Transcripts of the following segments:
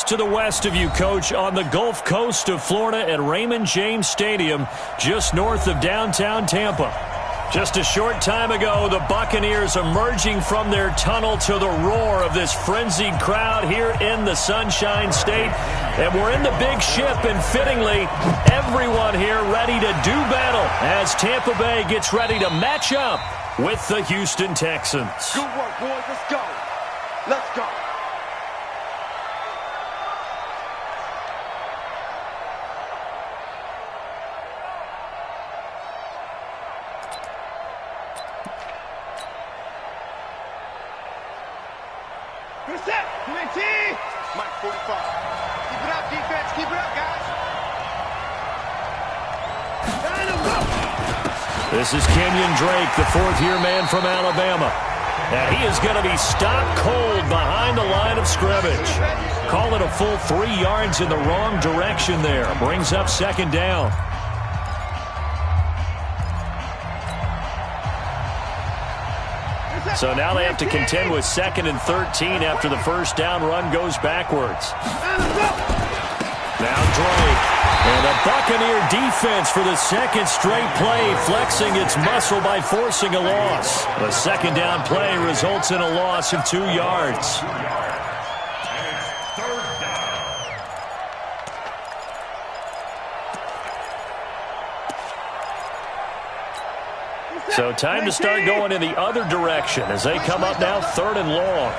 just to the west of you, Coach, on the Gulf Coast of Florida at Raymond James Stadium, just north of downtown Tampa. Just a short time ago, the Buccaneers emerging from their tunnel to the roar of this frenzied crowd here in the Sunshine State. And we're in the big ship, and fittingly, everyone here ready to do battle as Tampa Bay gets ready to match up with the Houston Texans. Good work, boys. Let's go. Let's go. Reset. Mike 45. Keep it up, defense. Keep it up, guys. This is Kenyon Drake, the fourth-year man from Alabama. And he is going to be stopped cold behind the line of scrimmage. Call it a full 3 yards in the wrong direction there. Brings up second down. So now they have to contend with 2nd and 13 after the first down run goes backwards. Now Drake. And a Buccaneer defense for the second straight play, flexing its muscle by forcing a loss. The second down play results in a loss of 2 yards. So time to start going in the other direction as they come up now 3rd and long.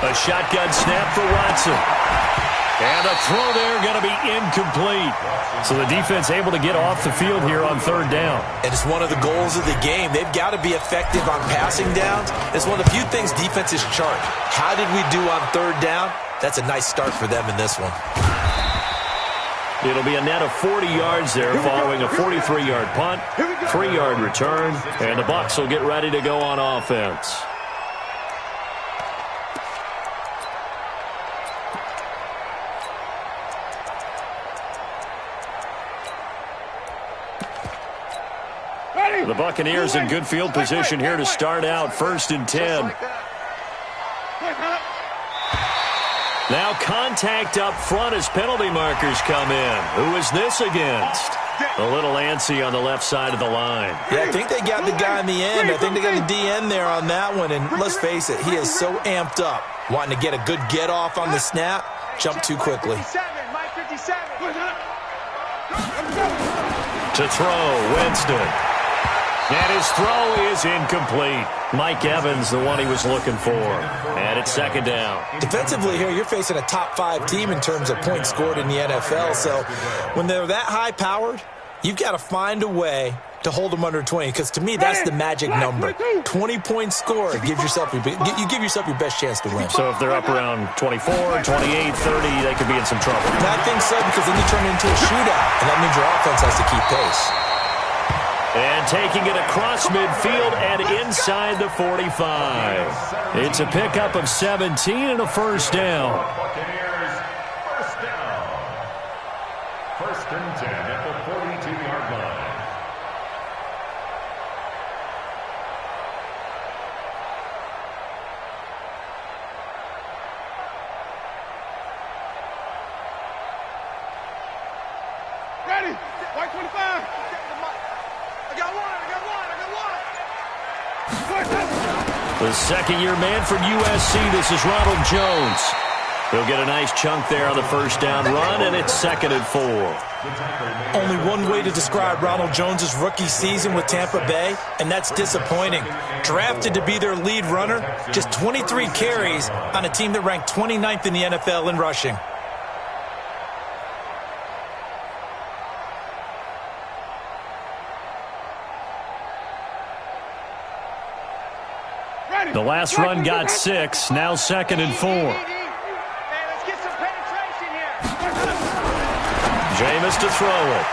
A shotgun snap for Watson. And a throw there going to be incomplete. So the defense able to get off the field here on 3rd down. And it's one of the goals of the game. They've got to be effective on passing downs. It's one of the few things defenses chart. How did we do on 3rd down? That's a nice start for them in this one. It'll be a net of 40 yards there following a 43-yard punt, 3-yard return, and the Bucs will get ready to go on offense. The Buccaneers in good field position here to start out 1st and 10. Now contact up front as penalty markers come in. Who is this against? A little antsy on the left side of the line. Yeah, I think they got the guy in the end. I think they got the DN there on that one. And let's face it, he is so amped up. Wanting to get a good get off on the snap. Jump too quickly. To throw, Winston. And his throw is incomplete. Mike Evans, the one he was looking for. And it's 2nd down. Defensively here, you're facing a top 5 team in terms of points scored in the NFL. So when they're that high-powered, you've got to find a way to hold them under 20. Because to me, that's the magic number. 20 points scored. You give yourself your best chance to win. So if they're up around 24, 28, 30, they could be in some trouble. I think so, because then you turn it into a shootout. And that means your offense has to keep pace. And taking it across midfield and inside the 45. It's a pickup of 17 and a first down. Buccaneers, first down. 1st and 10 at the 42-yard line. Ready. White 25. I got one. The second-year man from USC, this is Ronald Jones. He'll get a nice chunk there on the first down run, and it's 2nd and 4. Only one way to describe Ronald Jones' rookie season with Tampa Bay, and that's disappointing. Drafted to be their lead runner, just 23 carries on a team that ranked 29th in the NFL in rushing. The last run got 6, now 2nd and 4. Let's get some penetration here. Jameis to throw it.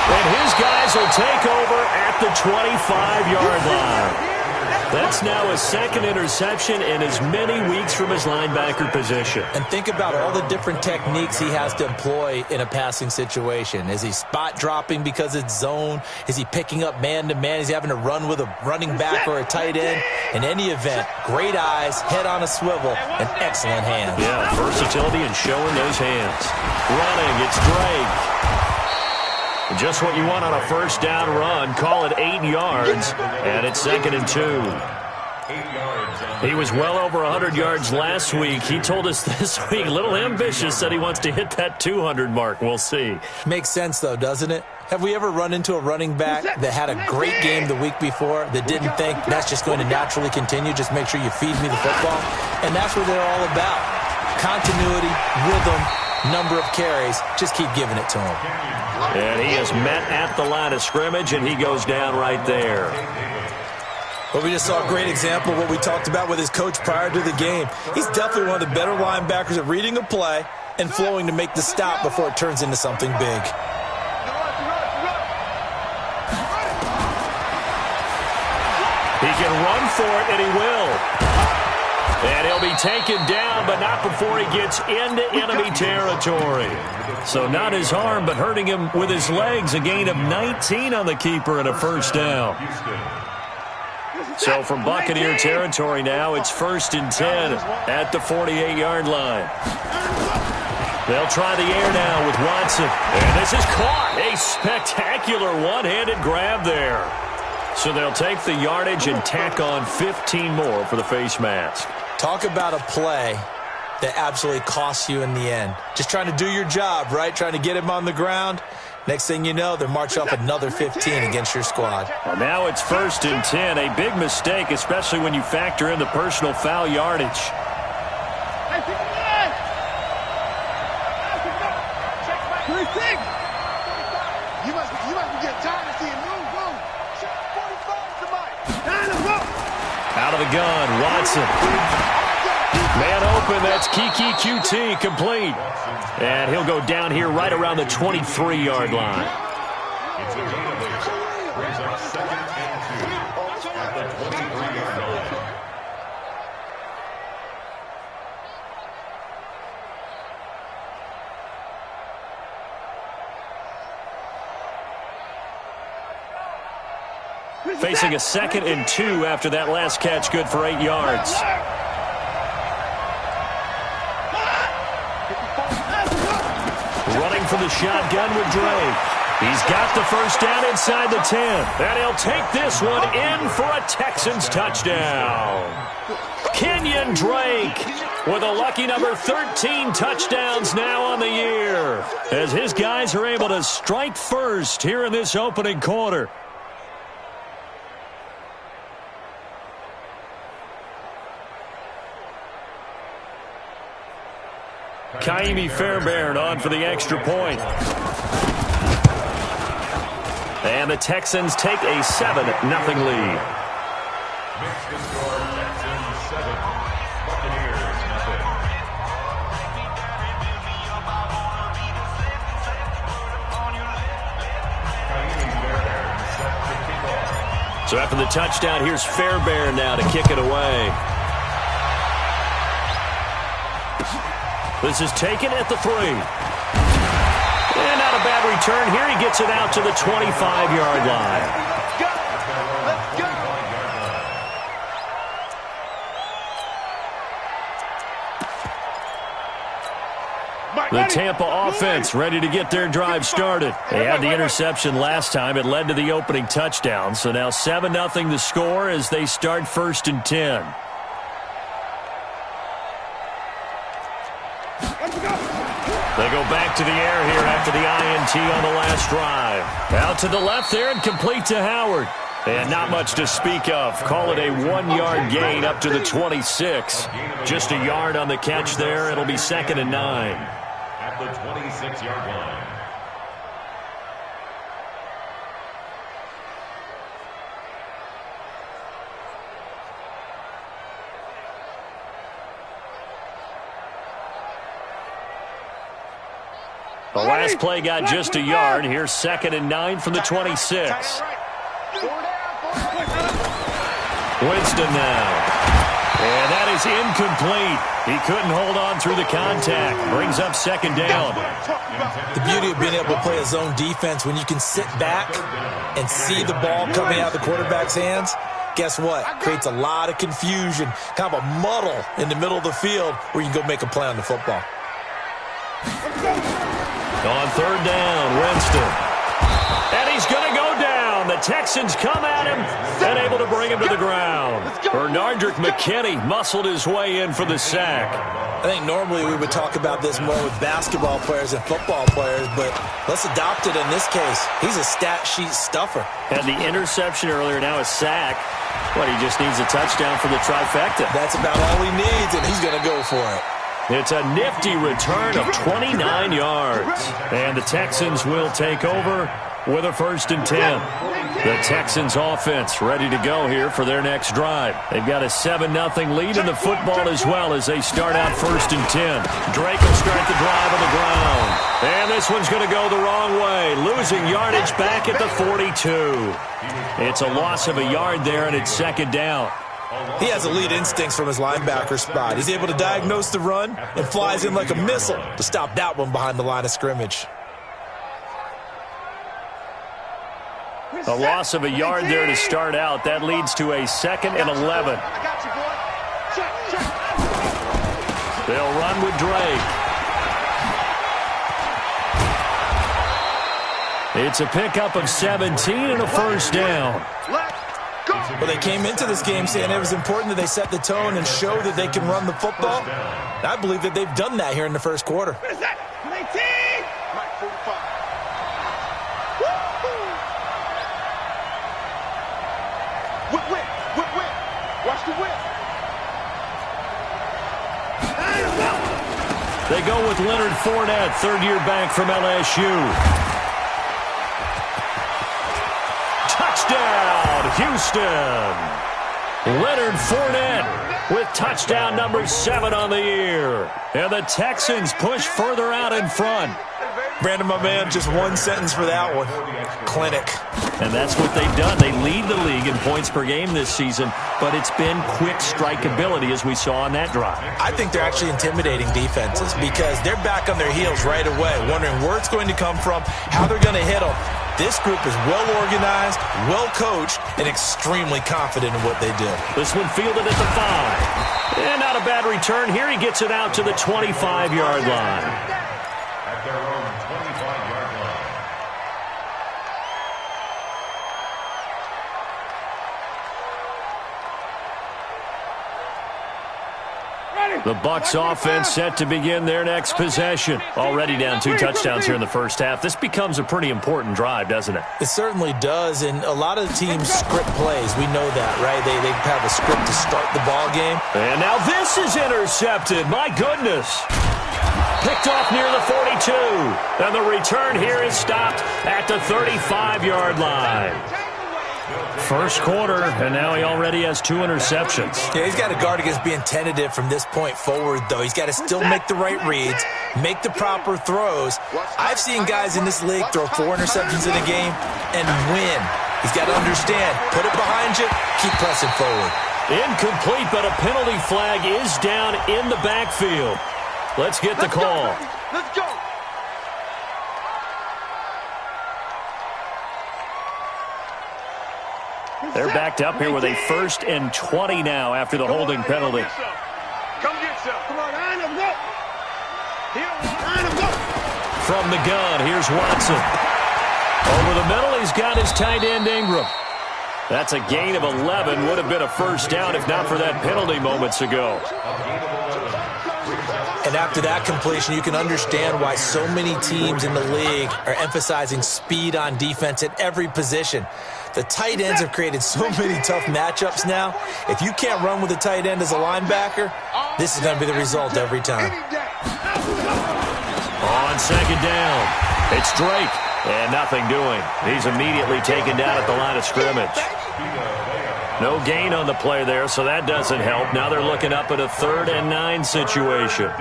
And his guys will take over at the 25-yard line. That's now his second interception in as many weeks from his linebacker position. And think about all the different techniques he has to employ in a passing situation. Is he spot dropping because it's zone? Is he picking up man-to-man? Is he having to run with a running back or a tight end? In any event, great eyes, head on a swivel, and excellent hands. Yeah, versatility and showing those hands. Running, it's Drake. Just what you want on a first down run. Call it 8 yards, and it's 2nd and 2. He was well over 100 yards last week. He told us this week, a little ambitious, said he wants to hit that 200 mark. We'll see. Makes sense, though, doesn't it? Have we ever run into a running back that had a great game the week before that didn't think that's just going to naturally continue? Just make sure you feed me the football. And that's what they're all about. Continuity, rhythm, number of carries. Just keep giving it to him. And he is met at the line of scrimmage, and he goes down right there. Well, we just saw a great example of what we talked about with his coach prior to the game. He's definitely one of the better linebackers at reading a play and flowing to make the stop before it turns into something big. He can run for it, and he will. And he'll be taken down, but not before he gets into enemy territory. So not his arm, but hurting him with his legs. A gain of 19 on the keeper and a first down. So from Buccaneer territory now, it's 1st and 10 at the 48-yard line. They'll try the air now with Watson. And this is caught. A spectacular one-handed grab there. So they'll take the yardage and tack on 15 more for the face mask. Talk about a play that absolutely costs you in the end. Just trying to do your job, right? Trying to get him on the ground. Next thing you know, they're marching off another 15 against your squad. Well, now it's 1st and 10. A big mistake, especially when you factor in the personal foul yardage. You must be getting tired of seeing move. Out of the gun, Watson. Man open, that's Kiki QT, complete. And he'll go down here right around the 23-yard line. It's a gain of 8. Brings up 2nd and 2 at the 23-yard line. Facing a 2nd and 2 after that last catch, good for 8 yards. Running from the shotgun with Drake. He's got the first down inside the 10. And he'll take this one in for a Texans touchdown. Kenyon Drake with a lucky number 13 touchdowns now on the year, as his guys are able to strike first here in this opening quarter. Kaimi Fairbairn on for the extra point. And the Texans take a 7-0 lead. Makes the score Texans 7, Buccaneers 0. So after the touchdown, here's Fairbairn now to kick it away. This is taken at the 3. And not a bad return here. He gets it out to the 25-yard line. The Tampa offense ready to get their drive started. They had the interception last time. It led to the opening touchdown. So now 7-0 the score as they start 1st and 10. They go back to the air here after the INT on the last drive. Out to the left there and complete to Howard. And not much to speak of. Call it a 1-yard gain up to the 26. Just a yard on the catch there. It'll be 2nd and 9. At the 26-yard line. The last play got just a yard. Here's 2nd and 9 from the 26. Winston now. And that is incomplete. He couldn't hold on through the contact. Brings up second down. The beauty of being able to play a zone defense when you can sit back and see the ball coming out of the quarterback's hands, guess what? Creates a lot of confusion, kind of a muddle in the middle of the field where you can go make a play on the football. On third down, Winston. And he's going to go down. The Texans come at him and able to bring him to the ground. Bernardrick McKinney muscled his way in for the sack. I think normally we would talk about this more with basketball players and football players, but let's adopt it in this case. He's a stat sheet stuffer. And the interception earlier, now a sack. What, he just needs a touchdown for the trifecta. That's about all he needs, and he's going to go for it. It's a nifty return of 29 yards. And the Texans will take over with a 1st and 10. The Texans offense ready to go here for their next drive. They've got a 7-0 lead in the football as well as they start out 1st and 10. Drake will start the drive on the ground. And this one's going to go the wrong way. Losing yardage back at the 42. It's a loss of a yard there, and it's second down. He has elite instincts from his linebacker spot. He's able to diagnose the run and flies in like a missile to stop that one behind the line of scrimmage. A loss of a yard there to start out. That leads to a 2nd and 11. They'll run with Drake. It's a pickup of 17 and a 1st down. Well, they came into this game saying it was important that they set the tone and show that they can run the football. I believe that they've done that here in the first quarter. Watch the whip. They go with Leonard Fournette, third-year back from LSU. Touchdown, Houston. Leonard Fournette with touchdown number 7 on the year. And the Texans push further out in front. Brandon, my man, just one sentence for that one. Clinic. And that's what they've done. They lead the league in points per game this season, but it's been quick strikeability as we saw on that drive. I think they're actually intimidating defenses because they're back on their heels right away, wondering where it's going to come from, how they're going to hit them. This group is well organized, well coached, and extremely confident in what they do. This one fielded at the 5. And not a bad return here. He gets it out to the 25-yard line. At their own 25-yard line. The Bucs offense set to begin their next possession. Already down 2 touchdowns here in the first half. This becomes a pretty important drive, doesn't it? It certainly does, and a lot of teams script plays. We know that, right? They have a script to start the ball game. And now this is intercepted. My goodness. Picked off near the 42. And the return here is stopped at the 35-yard line. First quarter, and now he already has 2 interceptions. Yeah, he's got to guard against being tentative from this point forward, though. He's got to still make the right reads, make the proper throws. I've seen guys in this league throw 4 interceptions in a game and win. He's got to understand, put it behind you, keep pressing forward. Incomplete, but a penalty flag is down in the backfield. Let's get the call. Let's go. They're backed up here with a 1st and 20 now after the holding penalty. Come get some. Come on, line him up. Here, line him up. From the gun, here's Watson. Over the middle, he's got his tight end Ingram. That's a gain of 11. Would have been a 1st down if not for that penalty moments ago. And after that completion, you can understand why so many teams in the league are emphasizing speed on defense at every position. The tight ends have created so many tough matchups now. If you can't run with a tight end as a linebacker, this is going to be the result every time. On second down, it's Drake, and nothing doing. He's immediately taken down at the line of scrimmage. No gain on the play there, so that doesn't help. Now they're looking up at a 3rd and 9 situation.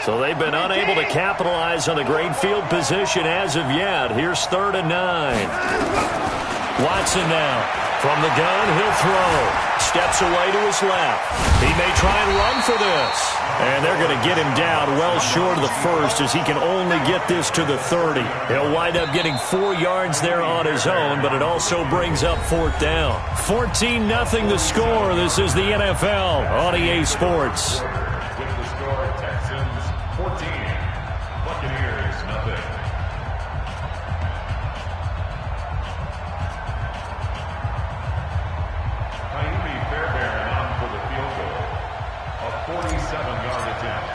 So they've been unable to capitalize on the great field position as of yet. Here's 3rd and 9. Watson now. From the gun, he'll throw. Steps away to his left. He may try and run for this. And they're going to get him down well short of the first as he can only get this to the 30. He'll wind up getting 4 yards there on his own, but it also brings up 4th down. 14-0 the score. This is the NFL on EA Sports. With the score, Texans 14, Buccaneers nothing. Fairbairn on for the field goal. A 47-yard attempt.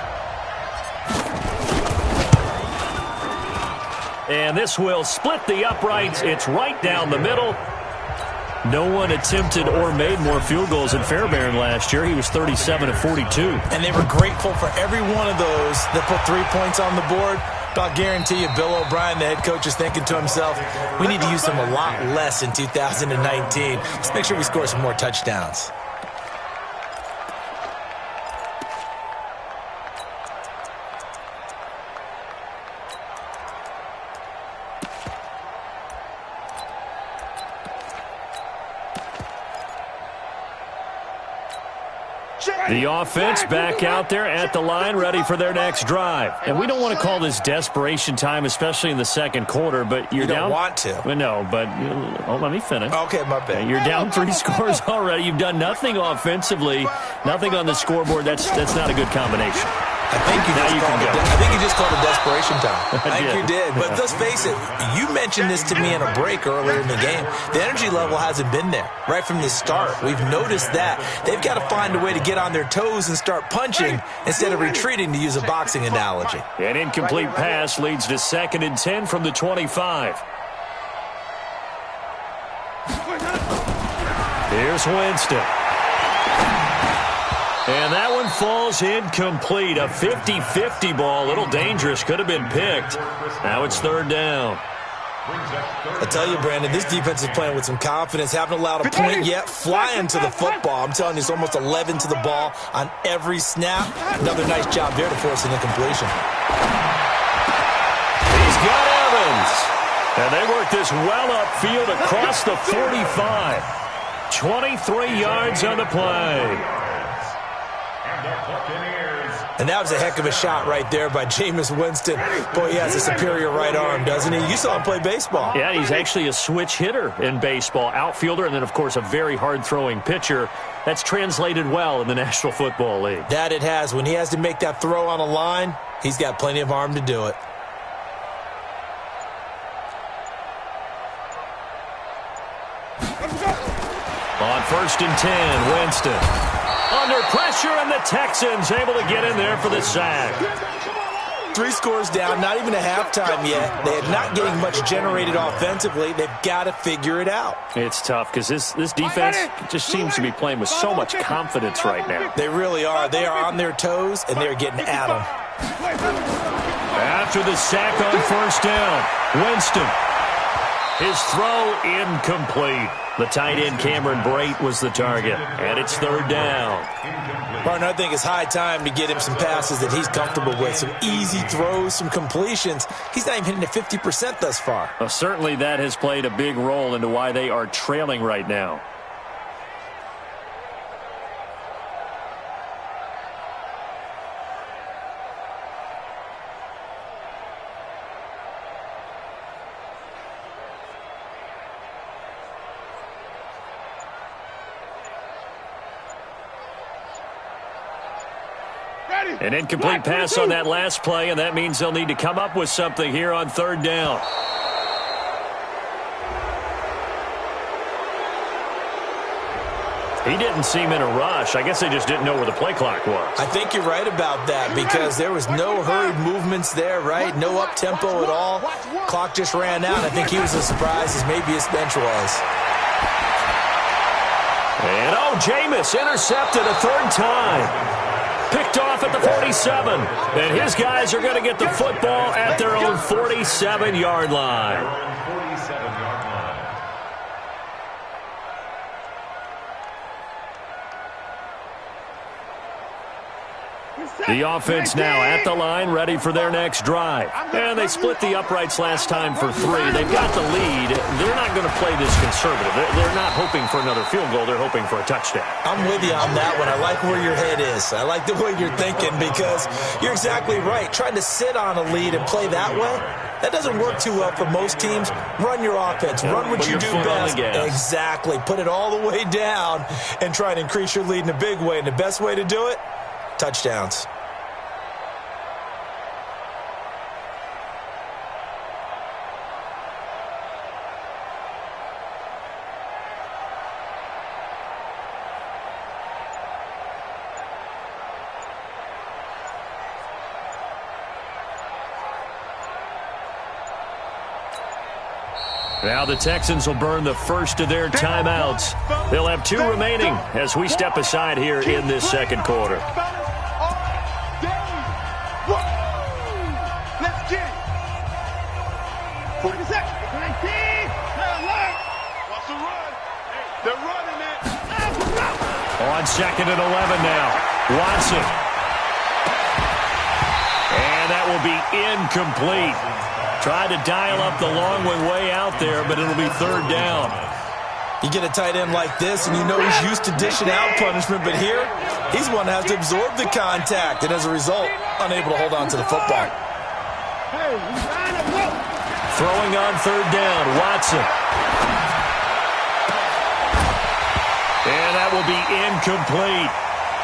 And this will split the uprights. It's right down the middle. No one attempted or made more field goals than Fairbairn last year. He was 37 of 42. And they were grateful for every one of those that put 3 points on the board. But I'll guarantee you, Bill O'Brien, the head coach, is thinking to himself, we need to use them a lot less in 2019. Let's make sure we score some more touchdowns. The offense back out there at the line, ready for their next drive. And we don't want to call this desperation time, especially in the second quarter, but you're down. You don't want to. Well, no, but let me finish. Okay, my bad. You're down 3 scores already. You've done nothing offensively, nothing on the scoreboard. That's not a good combination. I think you just called it desperation time. I think you did. But let's face it, you mentioned this to me in a break earlier in the game. The energy level hasn't been there right from the start. We've noticed that. They've got to find a way to get on their toes and start punching instead of retreating, to use a boxing analogy. An incomplete pass leads to 2nd and 10 from the 25. Here's Winston. And that one falls incomplete. A 50-50 ball. A little dangerous. Could have been picked. Now it's 3rd down. I tell you, Brandon, this defense is playing with some confidence. Haven't allowed a point yet. Flying to the football. I'm telling you, it's almost 11 to the ball on every snap. Another nice job there to force an incompletion. He's got Evans. And they work this well upfield across the 45. 23 yards on the play. And that was a heck of a shot right there by Jameis Winston. Boy, he has a superior right arm, doesn't he? You saw him play baseball. Yeah, he's actually a switch hitter in baseball. Outfielder, and then, of course, a very hard-throwing pitcher. That's translated well in the National Football League. That it has. When he has to make that throw on a line, he's got plenty of arm to do it. On 1st and 10, Winston. Under pressure, and the Texans able to get in there for the sack. 3 scores down, not even a halftime yet. They are not getting much generated offensively. They've got to figure it out. It's tough because this defense just seems to be playing with so much confidence right now. They really are. They are on their toes, and they're getting at them. After the sack on 1st down, Winston. His throw incomplete. The tight end Cameron Brate was the target, and it's 3rd down. Partner, I think it's high time to get him some passes that he's comfortable with, some easy throws, some completions. He's not even hitting at 50% thus far. Well, certainly that has played a big role into why they are trailing right now. An incomplete pass on that last play, and that means they'll need to come up with something here on 3rd down. He didn't seem in a rush. I guess they just didn't know where the play clock was. I think you're right about that because there was no hurried movements there, right? No up-tempo at all. Clock just ran out. I think he was as surprised as maybe his bench was. And, Jameis intercepted a 3rd time. Picked off at the 47. And his guys are going to get the football at their own 47-yard line. 47-yard line. The offense now at the line, ready for their next drive. And they split the uprights last time for 3. They've got the lead. They're not going to play this conservative. They're not hoping for another field goal. They're hoping for a touchdown. I'm with you on that one. I like where your head is. I like the way you're thinking because you're exactly right. Trying to sit on a lead and play that way, that doesn't work too well for most teams. Run your offense. Run what you do best. Exactly. Put it all the way down and try to increase your lead in a big way. And the best way to do it, touchdowns. Now the Texans will burn the first of their timeouts. They'll have 2 remaining as we step aside here in this second quarter. Let's get it. 40 seconds. 19. Alert. Watch the run. They're running it. On 2nd and 11 now. Watson. And that will be incomplete. Tried to dial up the long way out there, but it'll be 3rd down. You get a tight end like this, and you know he's used to dishing out punishment, but here, he's one that has to absorb the contact, and as a result, unable to hold on to the football. Throwing on 3rd down, Watson. And that will be incomplete.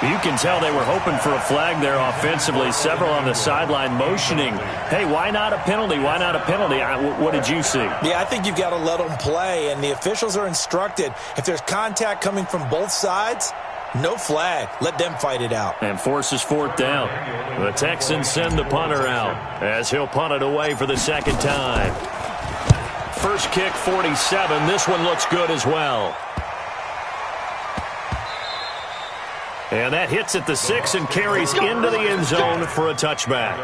You can tell they were hoping for a flag there offensively. Several on the sideline motioning, hey, why not a penalty? Why not a penalty? What did you see? Yeah, I think you've got to let them play, and the officials are instructed. If there's contact coming from both sides, no flag. Let them fight it out. And forces 4th down. The Texans send the punter out as he'll punt it away for the 2nd time. First kick, 47. This one looks good as well. And that hits at the 6 and carries into the end zone for a touchback.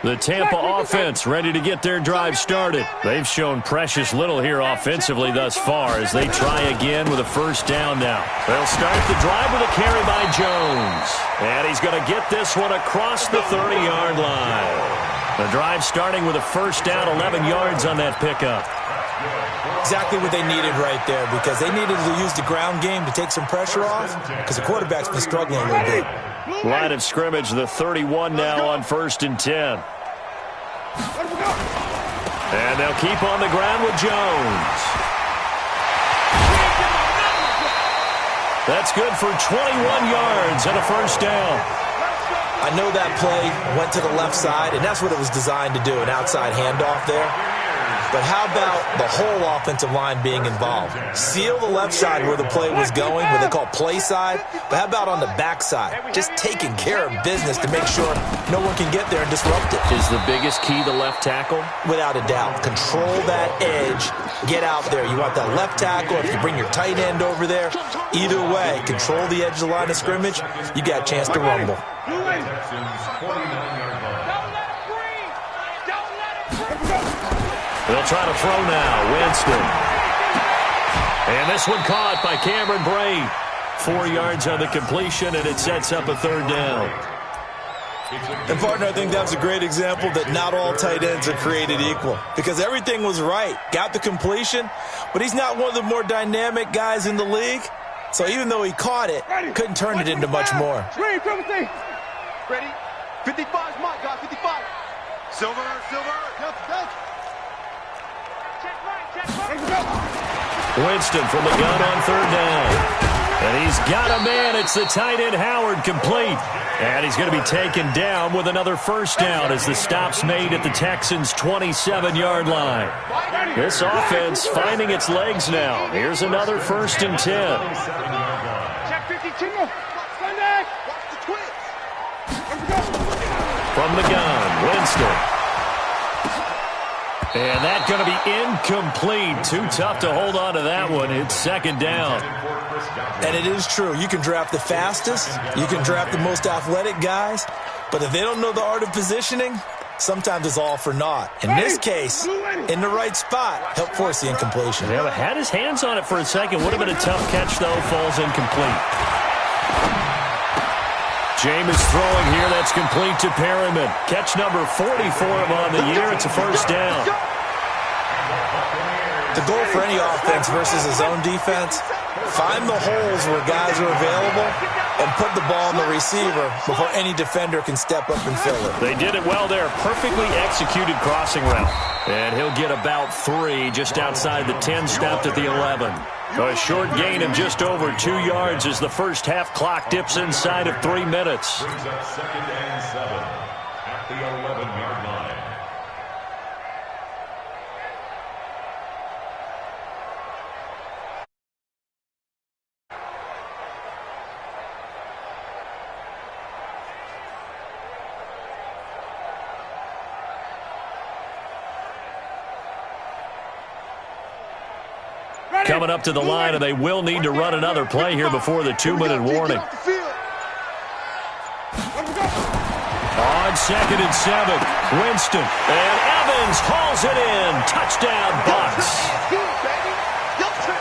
The Tampa offense ready to get their drive started. They've shown precious little here offensively thus far as they try again with a 1st down now. They'll start the drive with a carry by Jones. And he's going to get this one across the 30-yard line. The drive starting with a 1st down, 11 yards on that pickup. Exactly what they needed right there because they needed to use the ground game to take some pressure off because the quarterback's been struggling a little bit. Line of scrimmage, the 31 now on 1st and 10. And they'll keep on the ground with Jones. That's good for 21 yards and a 1st down. I know that play went to the left side, and that's what it was designed to do, an outside handoff there. But how about the whole offensive line being involved? Seal the left side where the play was going, what they call play side. But how about on the back side? Just taking care of business to make sure no one can get there and disrupt it. Is the biggest key the left tackle? Without a doubt. Control that edge. Get out there. You want that left tackle. If you bring your tight end over there, either way, control the edge of the line of scrimmage. You got a chance to rumble. They'll try to throw now. Winston. And this one caught by Cameron Brate. 4 yards on the completion, and it sets up a 3rd down. And, partner, I think that was a great example that not all tight ends are created equal because everything was right. Got the completion, but he's not one of the more dynamic guys in the league. So even though he caught it, couldn't turn it into much more. Ready? 55's my guy, 55. Silver. Winston from the gun on 3rd down. And he's got a man. It's the tight end Howard complete. And he's going to be taken down with another 1st down as the stop's made at the Texans' 27-yard line. This offense finding its legs now. Here's another 1st and 10. Check 50, Chingo. Sunday. From the gun, Winston. And that's going to be incomplete. Too tough to hold on to that one. It's 2nd down. And it is true. You can draft the fastest. You can draft the most athletic guys. But if they don't know the art of positioning, sometimes it's all for naught. In this case, in the right spot, helped force the incompletion. Yeah, but had his hands on it for a second. Would have been a tough catch, though. Falls incomplete. Jameis throwing here. That's complete to Perryman. Catch number 40 for him on the year. It's a first down. The goal for any offense versus his own defense, find the holes where guys are available and put the ball on the receiver before any defender can step up and fill it. They did it well there. Perfectly executed crossing route. And he'll get about 3 just outside the 10, stopped at the 11. A short gain of just over 2 yards as the first half clock dips inside of 3 minutes. Brings up 2nd and 7 at the 11-yard line. Coming up to the line, and they will need to run another play here before the 2-minute warning. On 2nd and 7, Winston. And Evans hauls it in. Touchdown, Bucs.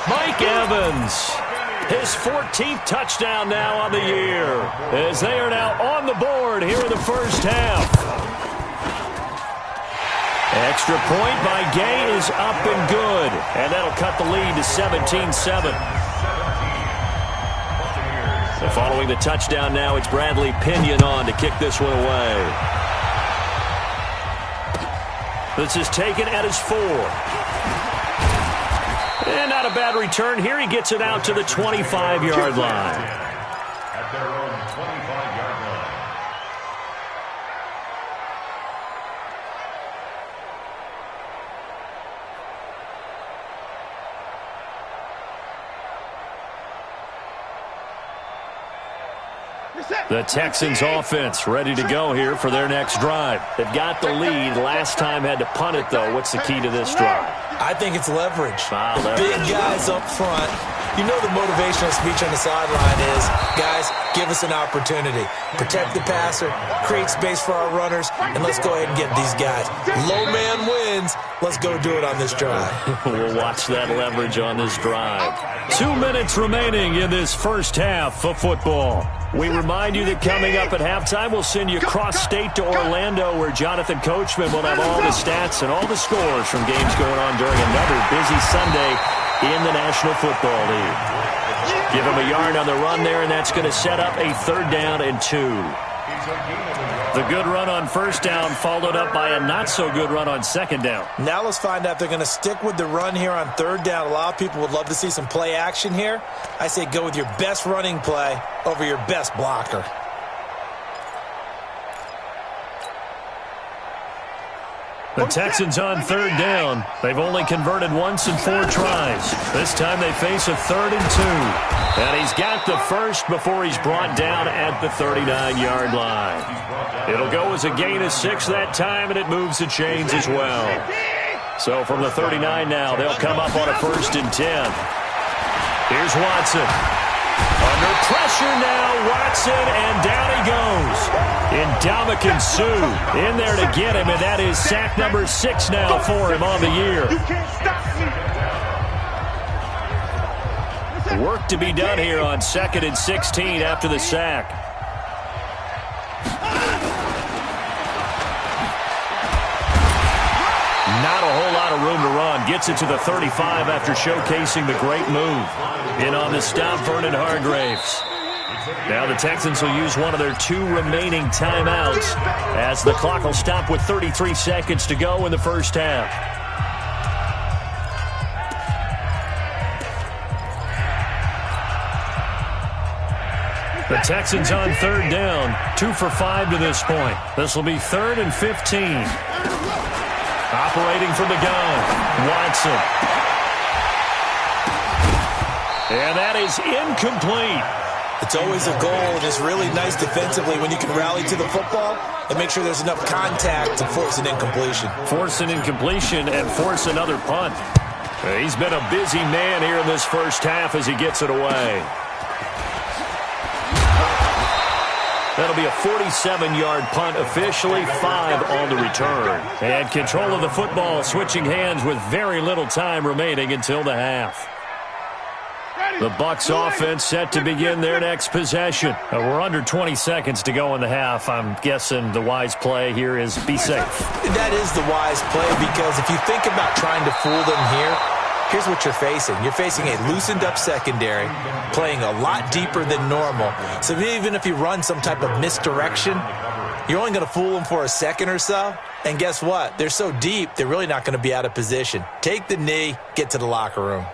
Mike Evans, his 14th touchdown now on the year, as they are now on the board here in the first half. Extra point by Gay is up and good, and that'll cut the lead to 17-7. So following the touchdown now, it's Bradley Pinion on to kick this one away. This is taken at his 4. And not a bad return here. He gets it out to the 25-yard line. At their own 25-yard line. The Texans offense ready to go here for their next drive. They've got the lead. Last time had to punt it, though. What's the key to this drive? I think it's leverage. Leverage. Big guys up front. You know the motivational speech on the sideline is, guys, give us an opportunity. Protect the passer, create space for our runners, and let's go ahead and get these guys. Low man wins. Let's go do it on this drive. We'll watch that leverage on this drive. 2 minutes remaining in this first half of football. We remind you that coming up at halftime, we'll send you cross-state to Orlando, where Jonathan Coachman will have all the stats and all the scores from games going on during another busy Sunday in the National Football League. Give him a yard on the run there, and that's going to set up a 3rd down and 2. The good run on 1st down followed up by a not-so-good run on 2nd down. Now let's find out if they're going to stick with the run here on 3rd down. A lot of people would love to see some play action here. I say go with your best running play over your best blocker. The Texans on 3rd down. They've only converted once in 4 tries. This time they face a 3rd and 2. And he's got the first before he's brought down at the 39-yard line. It'll go as a gain of 6 that time, and it moves the chains as well. So from the 39 now, they'll come up on a 1st and 10. Here's Watson. Under pressure now, Watson, and down he goes. Ndamukong Suh in there to get him, and that is sack number 6 now for him on the year. Work to be done here on 2nd and 16 after the sack. Not a whole lot of room to run. Gets it to the 35 after showcasing the great move. In on the stop, Vernon Hargreaves. Now the Texans will use one of their 2 remaining timeouts as the clock will stop with 33 seconds to go in the first half. The Texans on 3rd down, 2 for 5 to this point. This will be 3rd and 15. Operating from the gun, Watson. And that is incomplete. It's always a goal, and it's really nice defensively when you can rally to the football and make sure there's enough contact to force an incompletion. Force an incompletion and force another punt. He's been a busy man here in this first half as he gets it away. That'll be a 47-yard punt, officially 5 on the return. And control of the football switching hands with very little time remaining until the half. The Bucs offense set to begin their next possession. We're under 20 seconds to go in the half. I'm guessing the wise play here is be safe. That is the wise play, because if you think about trying to fool them here, here's what you're facing. You're facing a loosened-up secondary, playing a lot deeper than normal. So even if you run some type of misdirection, you're only going to fool them for a second or so. And guess what? They're so deep, they're really not going to be out of position. Take the knee, get to the locker room.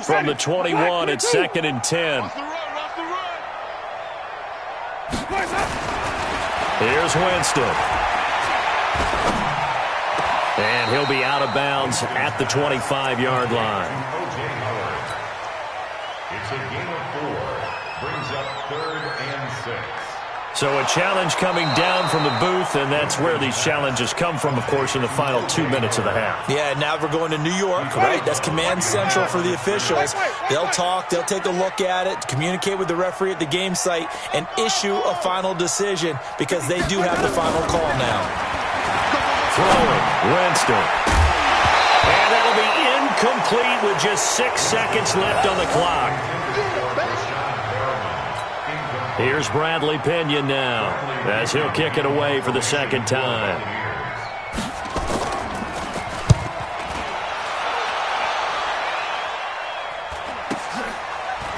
From the 21, it's 2nd and 10. Here's Winston. And he'll be out of bounds at the 25-yard line. It's a gain of 4. Brings up 3rd and 6. So a challenge coming down from the booth, and that's where these challenges come from, of course, in the final 2 minutes of the half. Yeah, now we're going to New York, right? That's command central for the officials. They'll talk, they'll take a look at it, communicate with the referee at the game site, and issue a final decision, because they do have the final call now. Throwing, Winston. And that'll be incomplete with just 6 seconds left on the clock. Here's Bradley Pinion now, as he'll kick it away for the second time.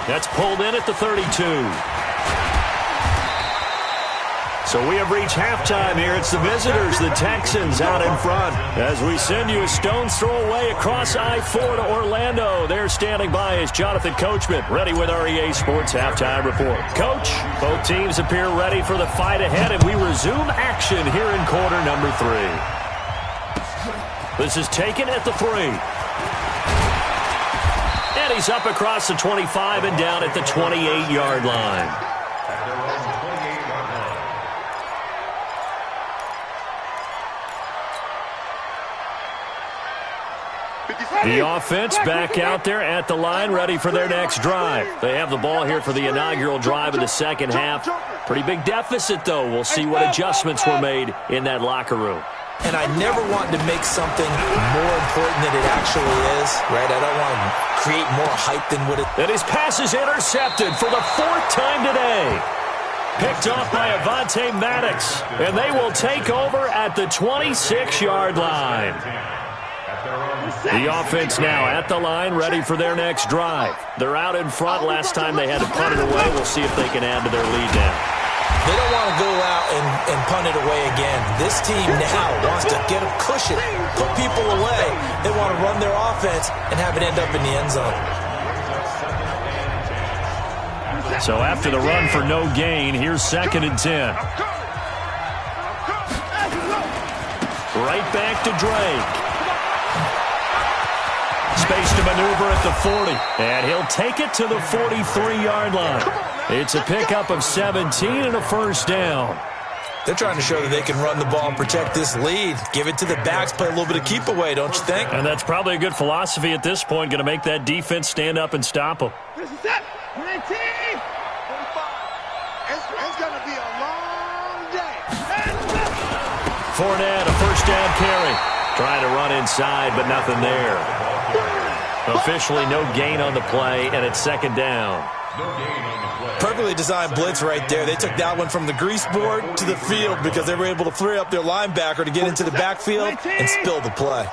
That's pulled in at the 32. So we have reached halftime here. It's the visitors, the Texans, out in front. As we send you a stone's throw away across I-4 to Orlando. There standing by is Jonathan Coachman, ready with our EA Sports Halftime Report. Coach, both teams appear ready for the fight ahead, and we resume action here in quarter number 3. This is taken at the 3. And he's up across the 25 and down at the 28-yard line. The offense back out there at the line, ready for their next drive. They have the ball here for the inaugural drive of the second half. Pretty big deficit, though. We'll see what adjustments were made in that locker room. And I never want to make something more important than it actually is, right? I don't want to create more hype than what it is. And his pass is intercepted for the 4th time today. Picked off by Avonte Maddox. And they will take over at the 26-yard line. The offense now at the line, ready for their next drive. They're out in front. Last time they had to punt it away. We'll see if they can add to their lead now. They don't want to go out and punt it away again. This team now wants to get a cushion, put people away. They want to run their offense and have it end up in the end zone. So after the run for no gain, here's 2nd and 10. Right back to Drake. Space to maneuver at the 40, and he'll take it to the 43-yard line. It's a pickup of 17 and a first down. They're trying to show that they can run the ball and protect this lead. Give it to the backs, play a little bit of keep away, don't you think? And that's probably a good philosophy at this point, going to make that defense stand up and stop them. This is it. 19. 45. It's going to be a long day. Fournette, a first down carry. Trying to run inside, but nothing there. Officially no gain on the play, and it's 2nd down. Perfectly designed blitz right there. They took that one from the grease board to the field because they were able to free up their linebacker to get into the backfield and spill the play.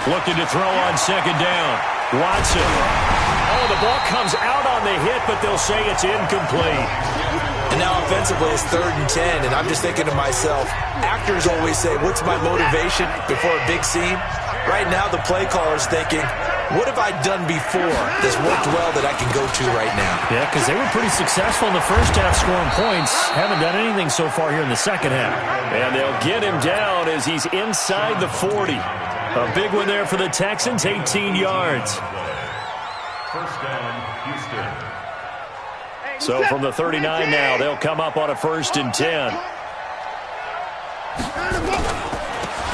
Looking to throw on 2nd down. Watson. Oh, the ball comes out on the hit, but they'll say it's incomplete. And now offensively it's 3rd and 10, and I'm just thinking to myself, actors always say, what's my motivation before a big scene? Right now the play caller's thinking, what have I done before that's worked well that I can go to right now? Yeah, because they were pretty successful in the first half scoring points. Haven't done anything so far here in the second half. And they'll get him down as he's inside the 40. A big one there for the Texans, 18 yards. First down, Houston. So from the 39 now, they'll come up on a 1st and 10.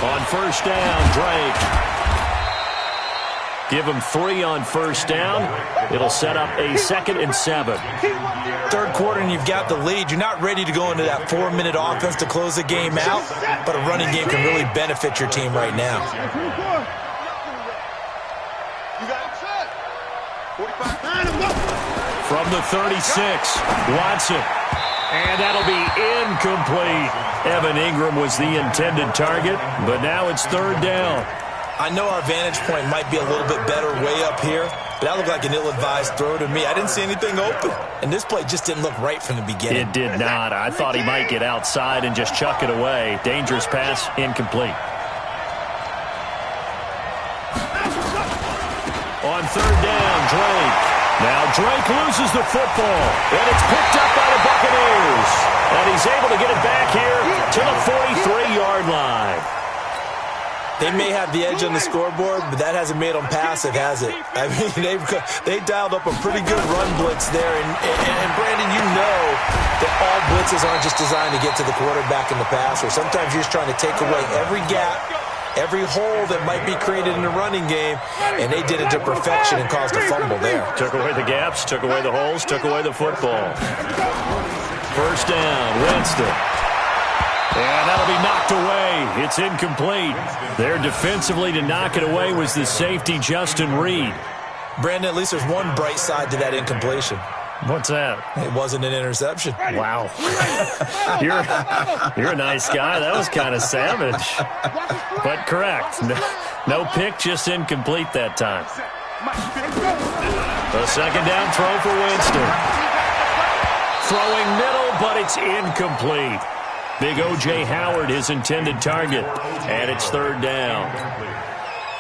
On 1st down, Drake. Give them 3 on first down. It'll set up a 2nd and 7. Third quarter and you've got the lead. You're not ready to go into that 4-minute offense to close the game out, but a running game can really benefit your team right now. From the 36, Watson. And that'll be incomplete. Evan Ingram was the intended target, but now it's 3rd down. I know our vantage point might be a little bit better way up here, but that looked like an ill-advised throw to me. I didn't see anything open, and this play just didn't look right from the beginning. It did not. I thought he might get outside and just chuck it away. Dangerous pass, incomplete. On 3rd down, Drake. Now Drake loses the football, and it's picked up by the Buccaneers. And he's able to get it back here to the 43-yard line. They may have the edge on the scoreboard, but that hasn't made them passive, has it? I mean, they dialed up a pretty good run blitz there. And Brandon, you know that all blitzes aren't just designed to get to the quarterback in the passer. Sometimes you're just trying to take away every gap, every hole that might be created in the running game, and they did it to perfection and caused a fumble there. Took away the gaps, took away the holes, took away the football. First down, Winston. And that'll be knocked away. It's incomplete. There defensively to knock it away was the safety, Justin Reed. Brandon, at least there's one bright side to that incompletion. What's that? It wasn't an interception. Wow. You're a nice guy. That was kind of savage. But correct. No pick, just incomplete that time. A 2nd down throw for Winston. Throwing middle, but it's incomplete. Big O.J. Howard, his intended target, and it's 3rd down.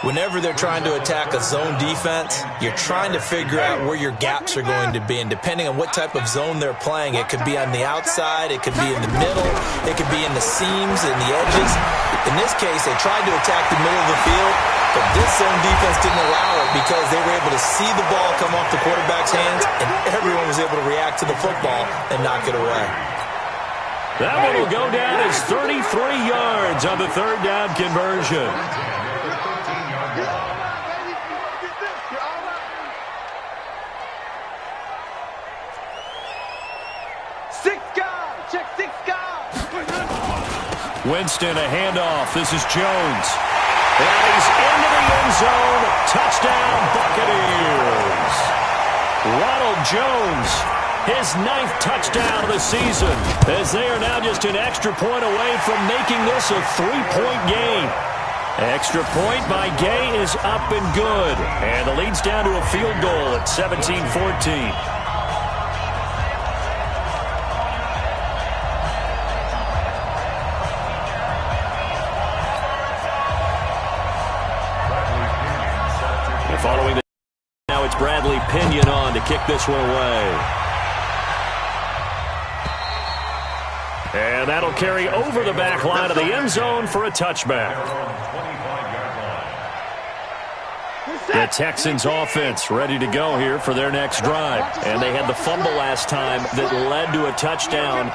Whenever they're trying to attack a zone defense, you're trying to figure out where your gaps are going to be. And depending on what type of zone they're playing, it could be on the outside, it could be in the middle, it could be in the seams and the edges. In this case, they tried to attack the middle of the field, but this zone defense didn't allow it because they were able to see the ball come off the quarterback's hands, and everyone was able to react to the football and knock it away. That one will go down as 33 yards on the 3rd down conversion. Winston, a handoff. This is Jones. And he's into the end zone. Touchdown, Buccaneers. Ronald Jones, his 9th touchdown of the season, as they are now just an extra point away from making this a 3-point game. Extra point by Gay is up and good. And the lead's down to a field goal at 17-14. Following the now it's Bradley Pinion on to kick this one away. And that'll carry over the back line of the end zone for a touchback. The Texans offense ready to go here for their next drive. And they had the fumble last time that led to a touchdown.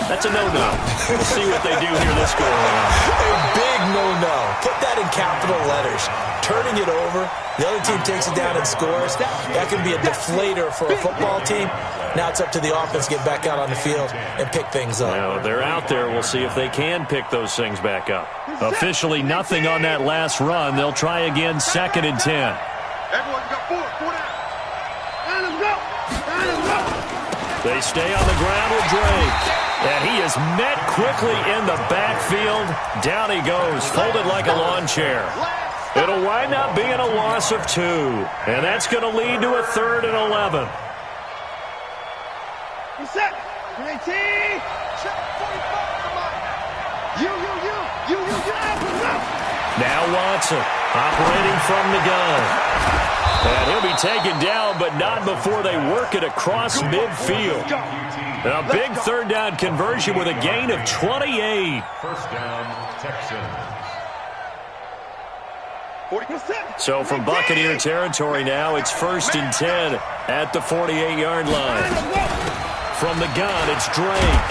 That's a no-no. We'll see what they do here this go around. A big no-no. Put that in capital letters. Turning it over. The other team takes it down and scores. That can be a deflator for a football team. Now it's up to the offense to get back out on the field and pick things up. Now, they're out there. We'll see if they can pick those things back up. Officially nothing on that last run. They'll try again 2nd and 10. Everyone's got 4 down. They stay on the ground with Drake. And he is met quickly in the backfield. Down he goes, folded like a lawn chair. It'll wind up being a loss of 2. And that's going to lead to a 3rd and 11. Set. 18. Now Watson operating from the gun. And he'll be taken down, but not before they work it across midfield. A big 3rd down conversion with a gain of 28. First down, Texans. So from Buccaneer territory now, it's 1st and 10 at the 48-yard line. From the gun, it's Drake.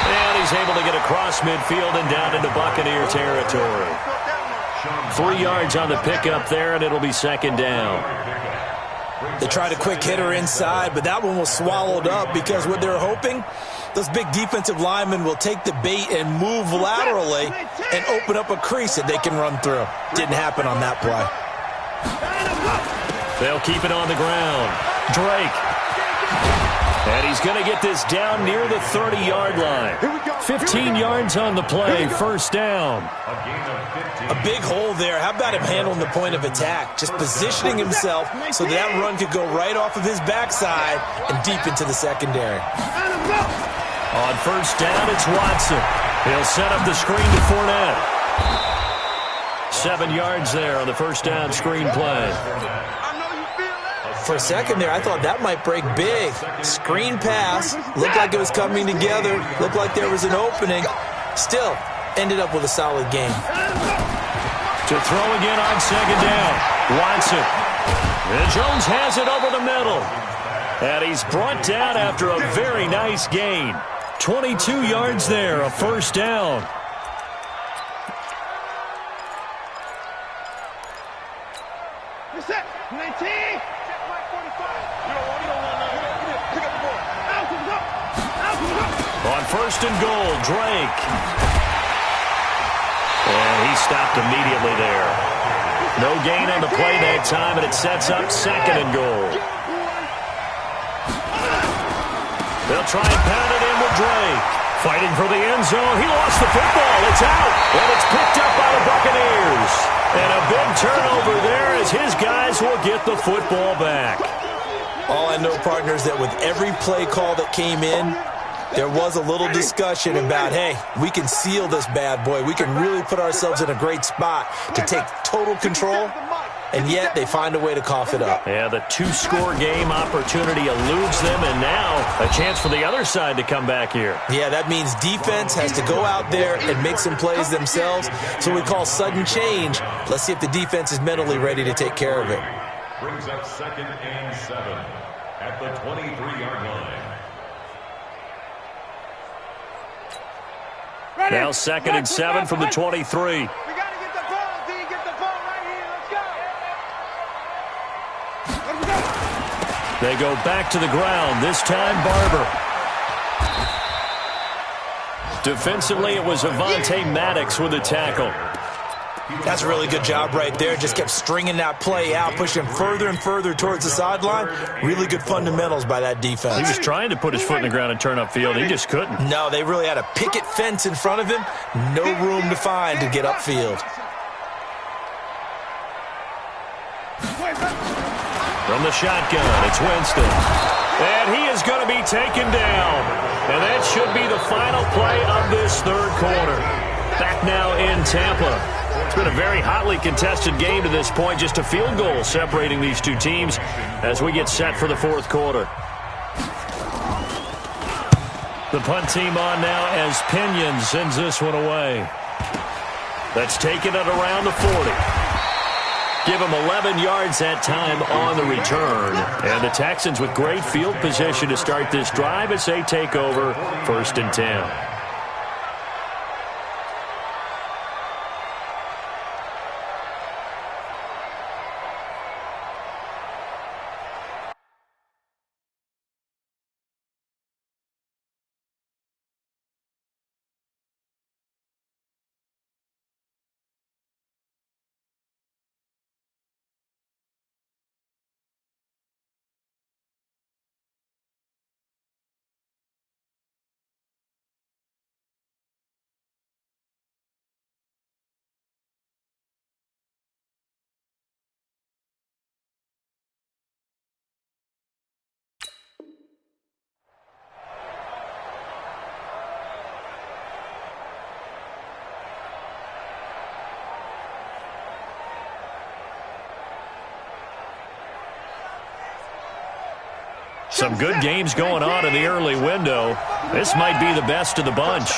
And he's able to get across midfield and down into Buccaneer territory. 3 yards on the pickup there, and it'll be second down. They tried a quick hitter inside, but that one was swallowed up because what they're hoping, those big defensive linemen will take the bait and move laterally and open up a crease that they can run through. Didn't happen on that play. They'll keep it on the ground. Drake. And he's going to get this down near the 30-yard line. 15 yards on the play, first down. A big hole there. How about him handling the point of attack? Just positioning himself so that run could go right off of his backside and deep into the secondary. On first down, it's Watson. He'll set up the screen to Fournette. 7 yards there on the first down screen play. For a second there, I thought that might break big. Screen pass. Looked like it was coming together. Looked like there was an opening. Still, ended up with a solid game. To throw again on second down. Watson. And Jones has it over the middle. And he's brought down after a very nice gain. 22 yards there, a first down. On first and goal, Drake. And he stopped immediately there. No gain on the play that time, and it sets up second and goal. They'll try and pound it in with Drake. Fighting for the end zone. He lost the football. It's out. And it's picked up by the Buccaneers. And a big turnover there as his guys will get the football back. All I know, partners, that with every play call that came in, there was a little discussion about, hey, we can seal this bad boy. We can really put ourselves in a great spot to take total control, and yet they find a way to cough it up. Yeah, the 2-score game opportunity eludes them, and now a chance for the other side to come back here. Yeah, that means defense has to go out there and make some plays themselves. So we call sudden change. Let's see if the defense is mentally ready to take care of it. Brings up second and 7 at the 23-yard line. Now second and 7 from the 23. We got to get the ball, D. Get the ball right here. Let's go. They go back to the ground. This time, Barber. Defensively, it was Avonte Maddox with the tackle. That's a really good job right there. Just kept stringing that play out, pushing further and further towards the sideline. Really good fundamentals by that defense. He was trying to put his foot in the ground and turn upfield. He just couldn't. No, they really had a picket fence in front of him. No room to find to get upfield. From the shotgun, it's Winston. And he is going to be taken down. And that should be the final play of this third quarter. Back now in Tampa. It's been a very hotly contested game to this point. Just a field goal separating these two teams as we get set for the fourth quarter. The punt team on now as Pinion sends this one away. That's taken it around the 40. Give them 11 yards that time on the return. And the Texans with great field position to start this drive as they take over first and 10. Some good games going on in the early window. This might be the best of the bunch.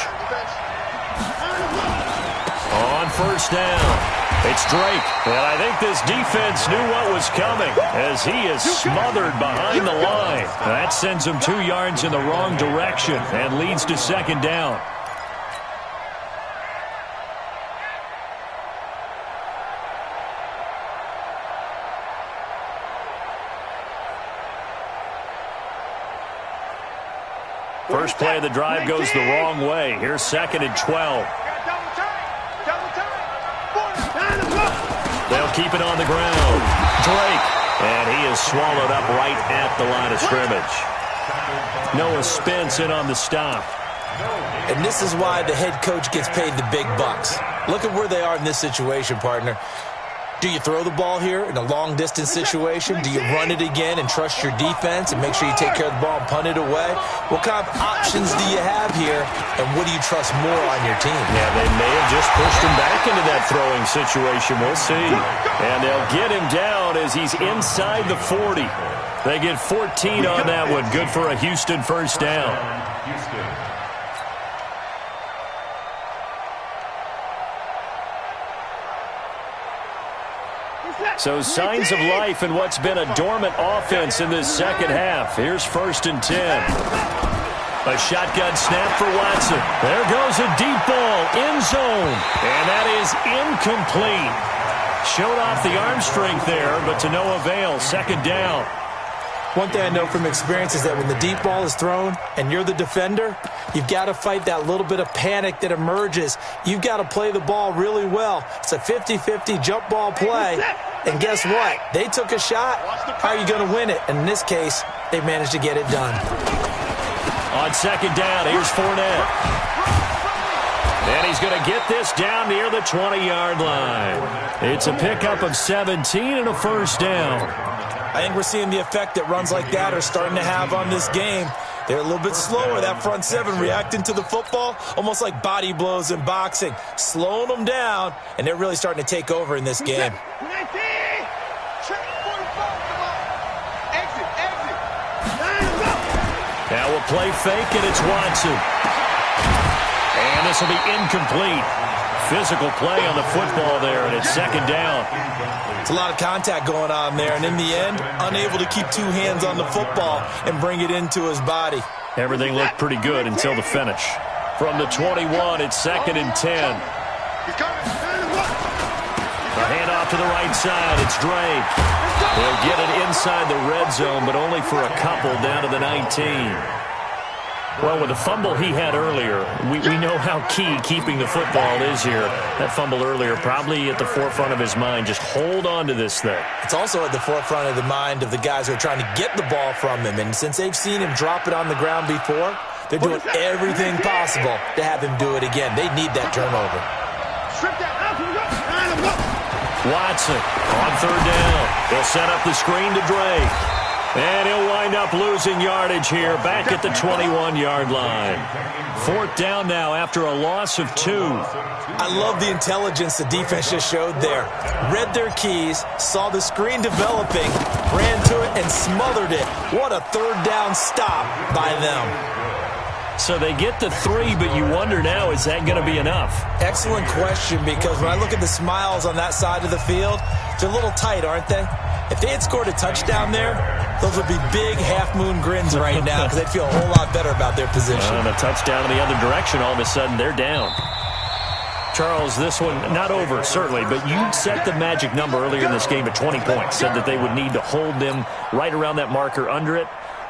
On first down, it's Drake. And I think this defense knew what was coming as he is smothered behind the line. That sends him 2 yards in the wrong direction and leads to second down. First play of the drive goes the wrong way. Here's 2nd and 12. They'll keep it on the ground. Drake. And he is swallowed up right at the line of scrimmage. Noah Spence in on the stop. And this is why the head coach gets paid the big bucks. Look at where they are in this situation, partner. Do you throw the ball here in a long-distance situation? Do you run it again and trust your defense and make sure you take care of the ball and punt it away? What kind of options do you have here, and what do you trust more on your team? Yeah, they may have just pushed him back into that throwing situation. We'll see. And they'll get him down as he's inside the 40. They get 14 on that one. Good for a Houston first down. So signs of life in what's been a dormant offense in this second half. Here's 1st and 10. A shotgun snap for Watson. There goes a deep ball, end zone. And that is incomplete. Showed off the arm strength there, but to no avail. 2nd down. One thing I know from experience is that when the deep ball is thrown and you're the defender, you've got to fight that little bit of panic that emerges. You've got to play the ball really well. It's a 50-50 jump ball play. And guess what? They took a shot. How are you going to win it? And in this case, they managed to get it done. On 2nd down, here's Fournette. And he's going to get this down near the 20-yard line. It's a pickup of 17 and a first down. I think we're seeing the effect that runs like that are starting to have on this game. They're a little bit slower, that front seven, reacting to the football, almost like body blows in boxing, slowing them down, and they're really starting to take over in this game. Now we'll play fake, and it's Watson. And this will be incomplete. Physical play on the football there, and it's 2nd down. It's a lot of contact going on there, and in the end, unable to keep 2 hands on the football and bring it into his body. Everything looked pretty good until the finish. From the 21, it's 2nd and 10. A handoff to the right side. It's Drake. They'll get it inside the red zone, but only for a couple down to the 19. Well, with the fumble he had earlier, we know how key keeping the football is here. That fumble earlier probably at the forefront of his mind. Just hold on to this thing. It's also at the forefront of the mind of the guys who are trying to get the ball from him. And since they've seen him drop it on the ground before, they're doing everything possible to have him do it again. They need that turnover. Watson on 3rd down. They'll set up the screen to Drake. And he'll wind up losing yardage here back at the 21-yard line. 4th down now after a loss of 2. I love the intelligence the defense just showed there. Read their keys, saw the screen developing, ran to it, and smothered it. What a 3rd down stop by them. So they get the 3, but you wonder now, is that going to be enough? Excellent question, because when I look at the smiles on that side of the field, they're a little tight, aren't they? If they had scored a touchdown there, those would be big half-moon grins right now because they'd feel a whole lot better about their position. And a touchdown in the other direction, all of a sudden they're down. Charles, this one not over, certainly, but you set the magic number earlier in this game at 20 points, said that they would need to hold them right around that marker under it.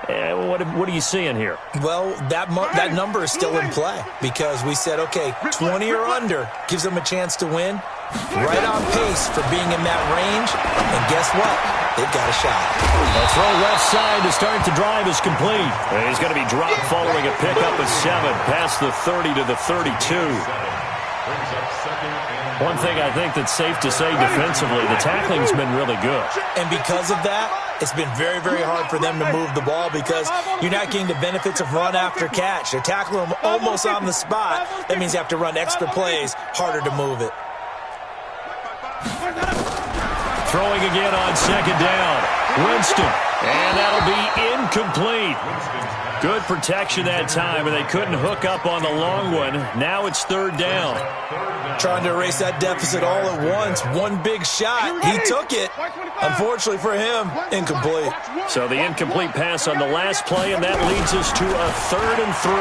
What are you seeing here? Well, that number is still in play because we said, okay, 20 or under gives them a chance to win. Right on pace for being in that range. And guess what? They've got a shot. A throw left side to start the drive is complete. And he's going to be dropped following a pickup of 7 past the 30 to the 32. One thing I think that's safe to say defensively, the tackling's been really good. And because of that, it's been very, very hard for them to move the ball because you're not getting the benefits of run after catch. They're tackling them almost on the spot. That means you have to run extra plays, harder to move it. Throwing again on 2nd down. Winston. And that'll be incomplete. Good protection that time, and they couldn't hook up on the long one. Now it's 3rd down. Trying to erase that deficit all at once. One big shot. He took it. Unfortunately for him, incomplete. So the incomplete pass on the last play, and that leads us to a 3rd and 3.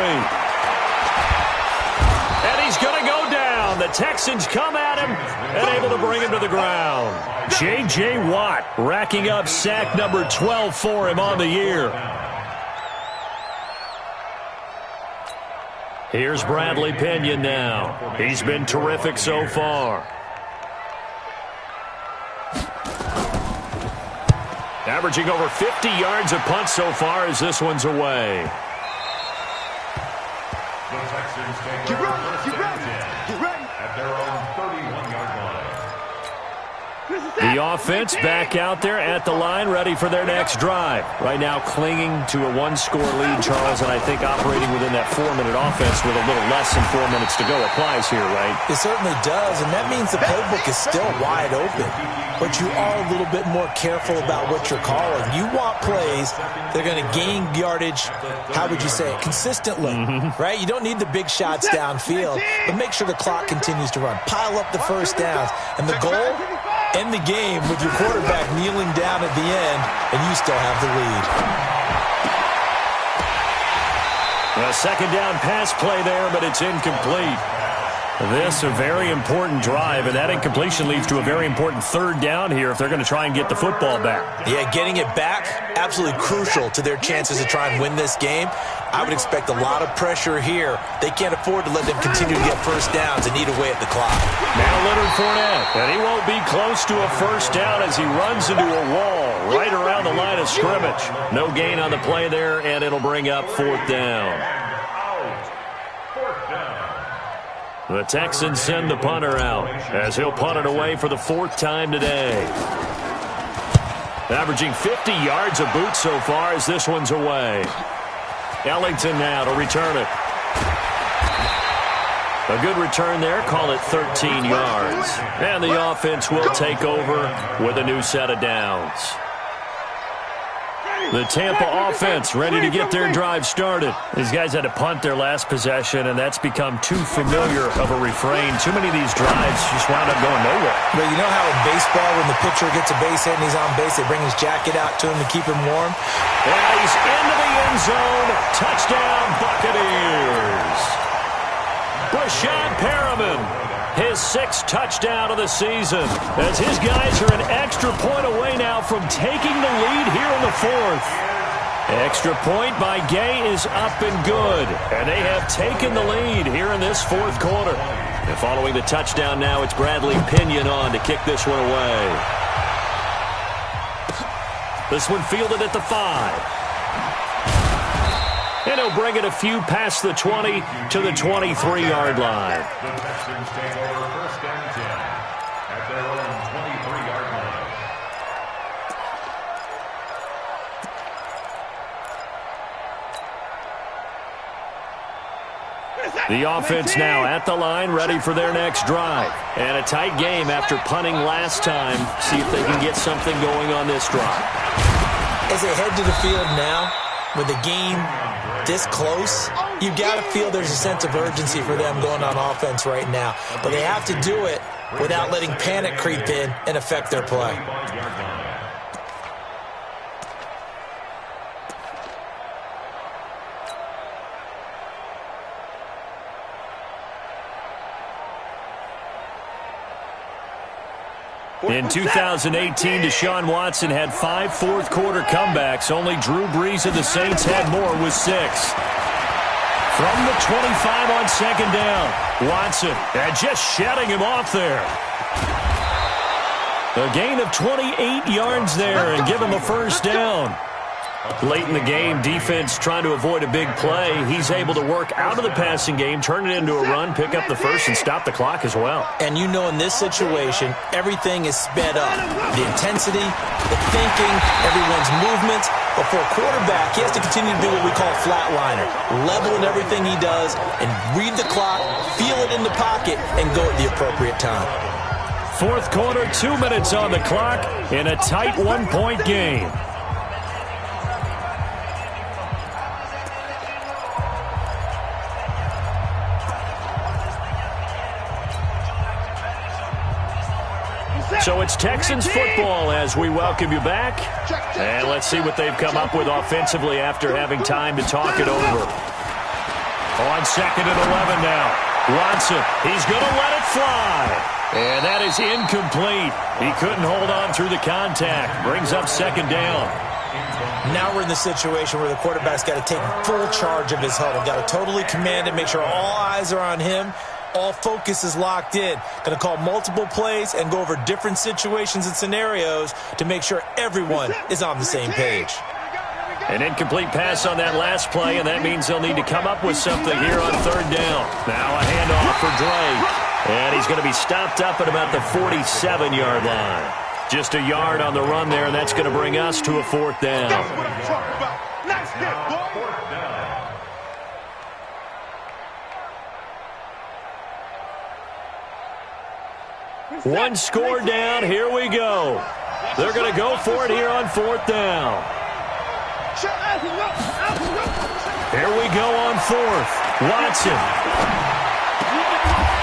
And he's going to go down. The Texans come at him and able to bring him to the ground. J.J. Watt racking up sack number 12 for him on the year. Here's Bradley Pinion now. He's been terrific so far. Averaging over 50 yards a punt so far as this one's away. The Texans take over first and 10 at their own 31-yard line. The offense back out there at the line, ready for their next drive. Right now clinging to a one-score lead, Charles, and I think operating within that 4-minute offense with a little less than 4 minutes to go applies here, right? It certainly does, and that means the playbook is still wide open. But you are a little bit more careful about what you're calling. You want plays that are going to gain yardage, how would you say it, consistently, right? You don't need the big shots downfield, but make sure the clock continues to run. Pile up the first downs. And the goal, end the game with your quarterback kneeling down at the end, and you still have the lead. A second down pass play there, but it's incomplete. This a very important drive, and that incompletion leads to a very important third down here if they're going to try and get the football back. Yeah, getting it back, absolutely crucial to their chances to try and win this game. I would expect a lot of pressure here. They can't afford to let them continue to get first downs and eat away at the clock. Now Leonard Fournette, and he won't be close to a first down as he runs into a wall right around the line of scrimmage. No gain on the play there, and it'll bring up fourth down. The Texans send the punter out as he'll punt it away for the fourth time today. Averaging 50 yards a boot so far as this one's away. Ellington now to return it. A good return there, call it 13 yards. And the offense will take over with a new set of downs. The Tampa offense ready to get their drive started. These guys had to punt their last possession, and that's become too familiar of a refrain. Too many of these drives just wound up going nowhere. But you know how in baseball, when the pitcher gets a base hit and he's on base, they bring his jacket out to him to keep him warm? And he's into the end zone. Touchdown, Buccaneers. Brashad Perriman, his sixth touchdown of the season, as his guys are an extra point away now from taking the lead here in the fourth. Extra point by Gay is up and good, and they have taken the lead here in this fourth quarter. And following the touchdown now, it's Bradley Pinion on to kick this one away. This one fielded at the 5. And he'll bring it a few past the 20 to the 23-yard line. The Texans take over first and 10 at their own 23-yard line. The offense now at the line, ready for their next drive. And a tight game after punting last time. See if they can get something going on this drive. As they head to the field now, with the game this close, you got to feel there's a sense of urgency for them going on offense right now. But they have to do it without letting panic creep in and affect their play. In 2018, Deshaun Watson had 5 fourth-quarter comebacks. Only Drew Brees and the Saints had more with 6. From the 25 on second down, Watson, and just shutting him off there. A gain of 28 yards there and give him a first down. Late in the game, defense trying to avoid a big play. He's able to work out of the passing game, turn it into a run, pick up the first, and stop the clock as well. And you know in this situation, everything is sped up. The intensity, the thinking, everyone's movements. But for a quarterback, he has to continue to do what we call flatliner. Level in everything he does and read the clock, feel it in the pocket, and go at the appropriate time. Fourth quarter, 2 minutes on the clock in a tight one-point game. So it's Texans football as we welcome you back. And let's see what they've come up with offensively after having time to talk it over. On second and 11 now. Watson, he's going to let it fly. And that is incomplete. He couldn't hold on through the contact. Brings up second down. Now we're in the situation where the quarterback's got to take full charge of his huddle. Got to totally command it, make sure all eyes are on him. All focus is locked in. Going to call multiple plays and go over different situations and scenarios to make sure everyone is on the same page. An incomplete pass on that last play, and that means they'll need to come up with something here on third down. Now a handoff for Drake, and he's going to be stopped up at about the 47-yard line. Just a yard on the run there, and that's going to bring us to a fourth down. That's what I'm talking about. Nice hit, boy. Fourth down. One score down. Here we go. They're going to go for it here on fourth down. Here we go on fourth. Watson.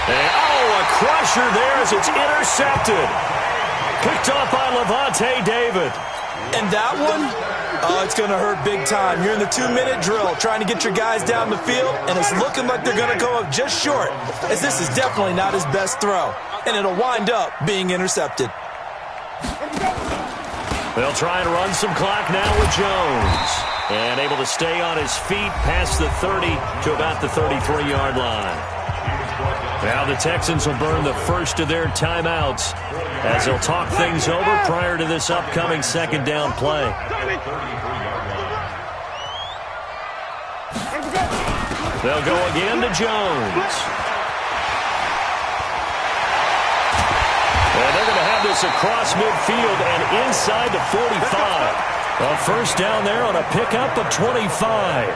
And, a crusher there as it's intercepted. Picked off by Levante David. And that one, it's going to hurt big time. You're in the 2-minute drill trying to get your guys down the field, and it's looking like they're going to go up just short, as this is definitely not his best throw. And it'll wind up being intercepted. They'll try and run some clock now with Jones. And able to stay on his feet past the 30 to about the 33-yard line. Now the Texans will burn the first of their timeouts as they'll talk things over prior to this upcoming second down play. They'll go again to Jones. And they're going to have this across midfield and inside the 45. A first down there on a pickup of 25.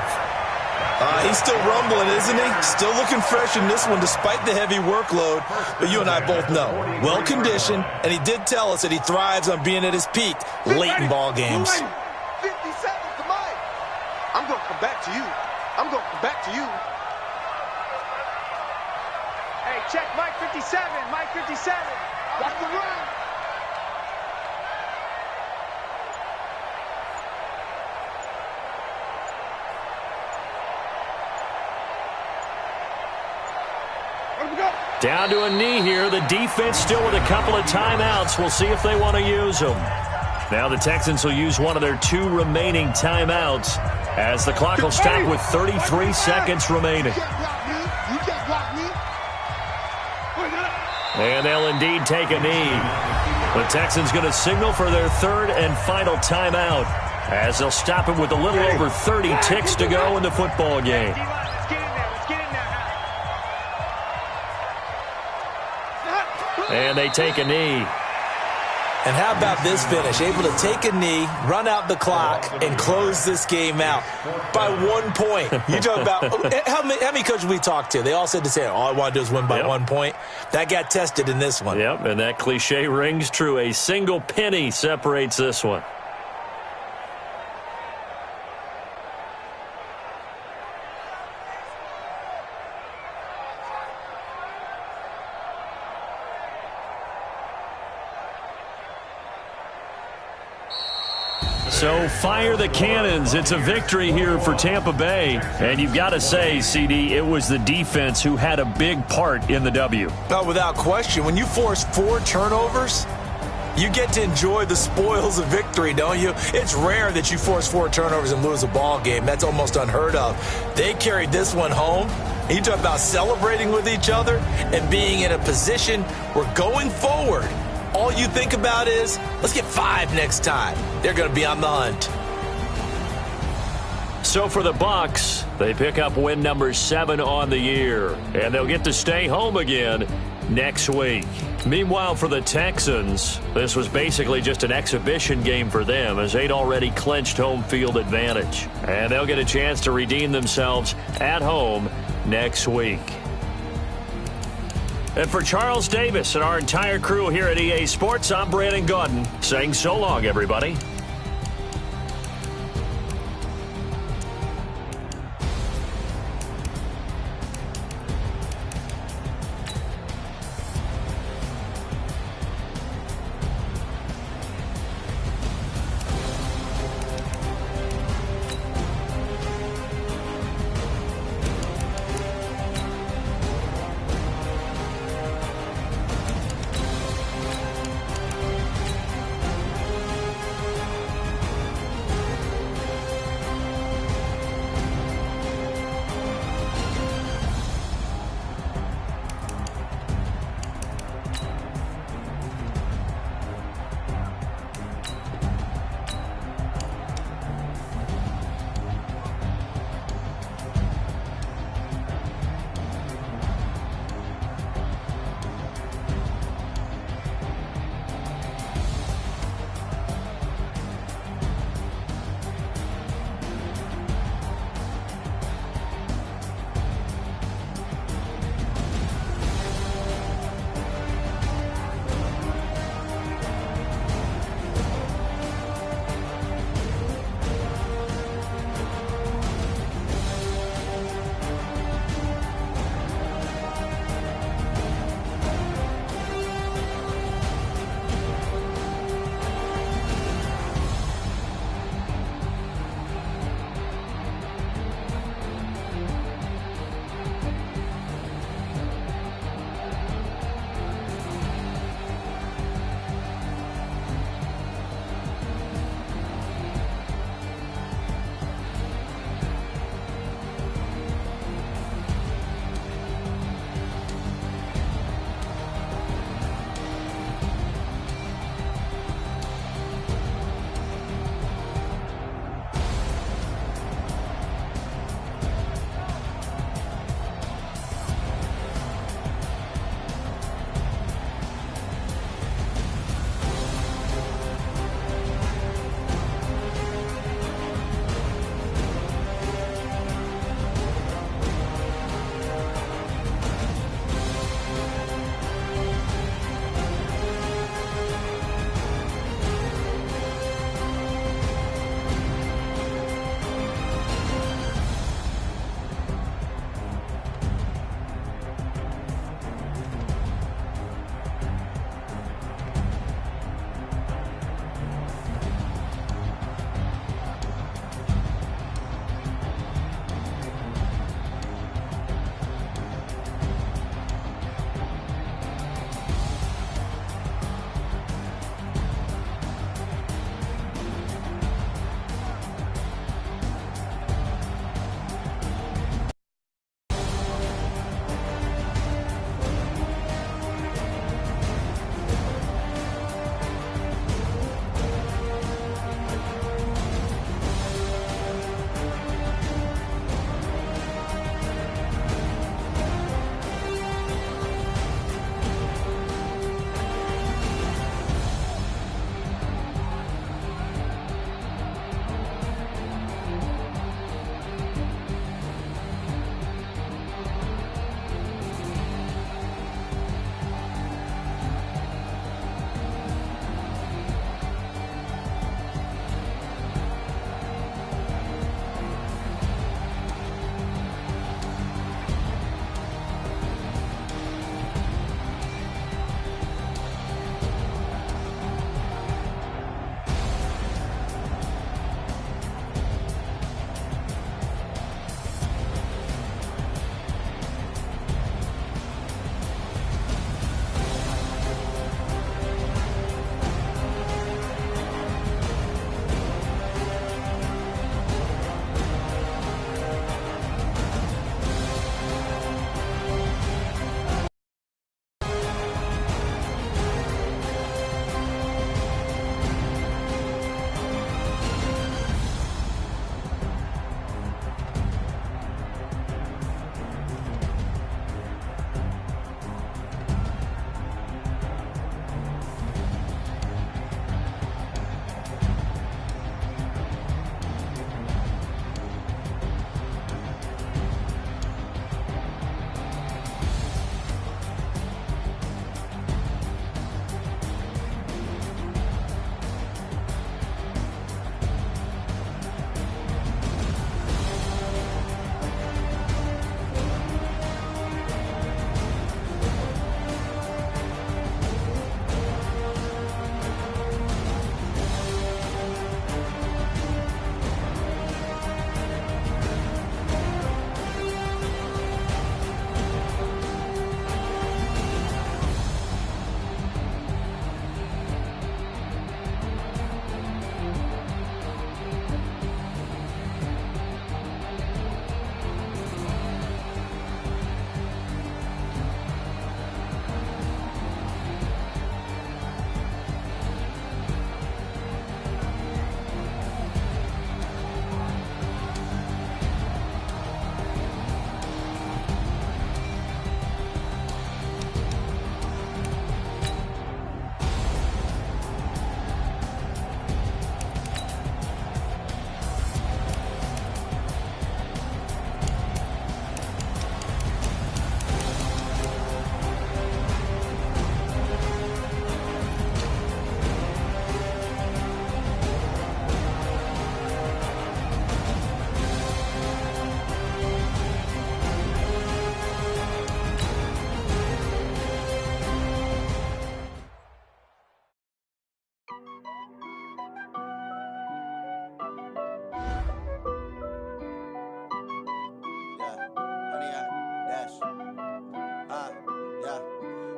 He's still rumbling, isn't he? Still looking fresh in this one despite the heavy workload. But you and I both know, well-conditioned, and he did tell us that he thrives on being at his peak late in ball games. 50 seconds to Mike. I'm going to come back to you. I'm going to come back to you. Hey, check Mike 57. Mike 57. Watch the run. Down to a knee here. The defense still with a couple of timeouts. We'll see if they want to use them. Now the Texans will use one of their 2 remaining timeouts as the clock will stop with 33 seconds remaining. And they'll indeed take a knee. The Texans going to signal for their third and final timeout as they'll stop it with a little over 30 ticks to go in the football game. And they take a knee. And how about this finish? Able to take a knee, run out the clock, and close this game out by 1 point. You talk about how many coaches we talked to? They all said the same. All I want to do is win by 1 point. That got tested in this one. Yep, and that cliche rings true. A single penny separates this one. So fire the cannons. It's a victory here for Tampa Bay. And you've got to say, CD, it was the defense who had a big part in the W. No, without question. When you force 4 turnovers, you get to enjoy the spoils of victory, don't you? It's rare that you force 4 turnovers and lose a ball game. That's almost unheard of. They carried this one home. You talk about celebrating with each other and being in a position where going forward, all you think about is, let's get 5 next time. They're going to be on the hunt. So for the Bucs, they pick up win number 7 on the year, and they'll get to stay home again next week. Meanwhile, for the Texans, this was basically just an exhibition game for them as they'd already clinched home field advantage. And they'll get a chance to redeem themselves at home next week. And for Charles Davis and our entire crew here at EA Sports, I'm Brandon Gaudin saying so long, everybody.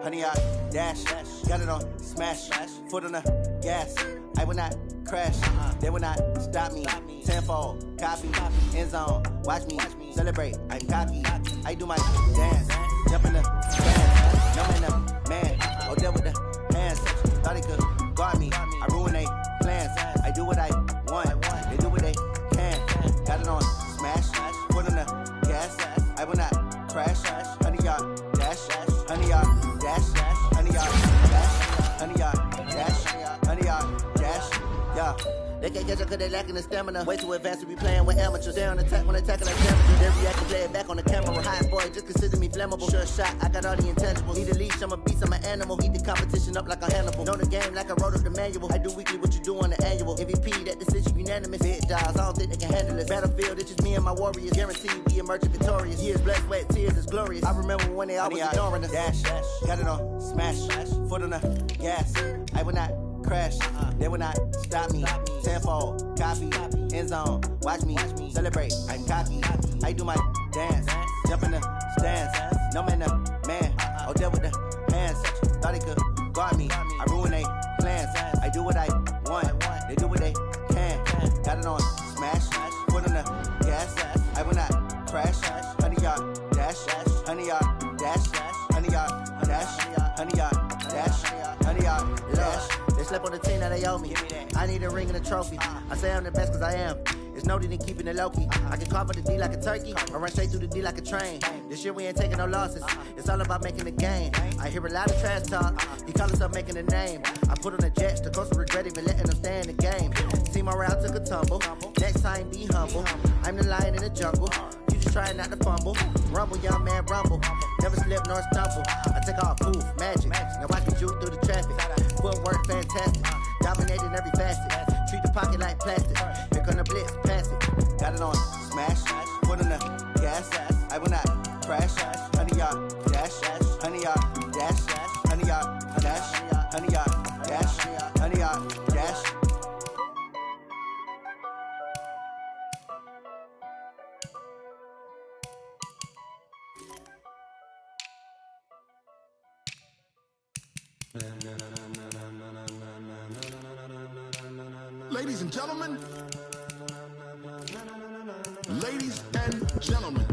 honey yard, dash, got it on, smash, foot on the gas. I will not crash, they will not stop me. Tenfold, copy, end zone, watch me celebrate. I'm cocky, I do my dance, jump in the dance. No man, the man, oh there with the hands. Thought he could guard me, I ruin they plans. I do what I want, they do what they can. Got it on, smash, foot on the gas. I will not crash, honey yard, dash, honey yard, dash, honey yard, dash, honey yard, dash, honey yard, dash, yeah. They can't catch up cause they lacking the stamina. Way too advanced to be playing with amateurs. They on attack when attacking like temperature. They react and play it back on the camera. Hot boy, just consider me flammable. Sure shot, I got all the intangibles. Need a leash, I'm a beast, I'm an animal. Eat the competition up like a Hannibal. Know the game like I wrote up the manual. I do weekly what you do on the annual. MVP, that decision unanimous. Big dogs, I don't think they can handle it. Battlefield, it's just me and my warriors. Guaranteed we emerge victorious. Years, blood, sweat, tears, it's glorious. I remember when they always ignoring us. Dash, got it on, smash, foot on the gas. I will not crash, they will not stop me. Tenfold, copy, end zone, watch me celebrate. I'm cocky, I do my dance, jump in the stands. No man, the man, oh there with the hands. Thought he could guard me, I ruin they plans. I do what I want, they do what they can. Got it on, smash, foot on the gas. I will not crash, honey yard, dash, honey yard, dash, honey yard, dash, honey yard, dash, honey yard, dash. They slept on the team that they owe me. I need a ring and a trophy. I say I'm the best cause I am. It's no need in keeping it low-key. I can carve up the D like a turkey, or run straight through the D like a train. This year we ain't taking no losses. It's all about making the game. I hear a lot of trash talk. He call himself making a name. I put on the jets, the coast regret even letting them stay in the game. Team around took a tumble. Next time be humble. I'm the lion in the jungle. You just trying not to fumble. Rumble, young man, rumble. Never slip nor stumble. I take off, poof, magic. Now I can juke through the traffic. Footwork fantastic. Dominating every facet. Treat the pocket like plastic. Here come the blitz, pass it. Got it on, smash. Foot on the gas. I will not crash. Honey yard, dash. Honey yard, dash. Honey yard, dash. Honey yard, dash. Honey yard, dash. Ladies and gentlemen. Ladies and gentlemen.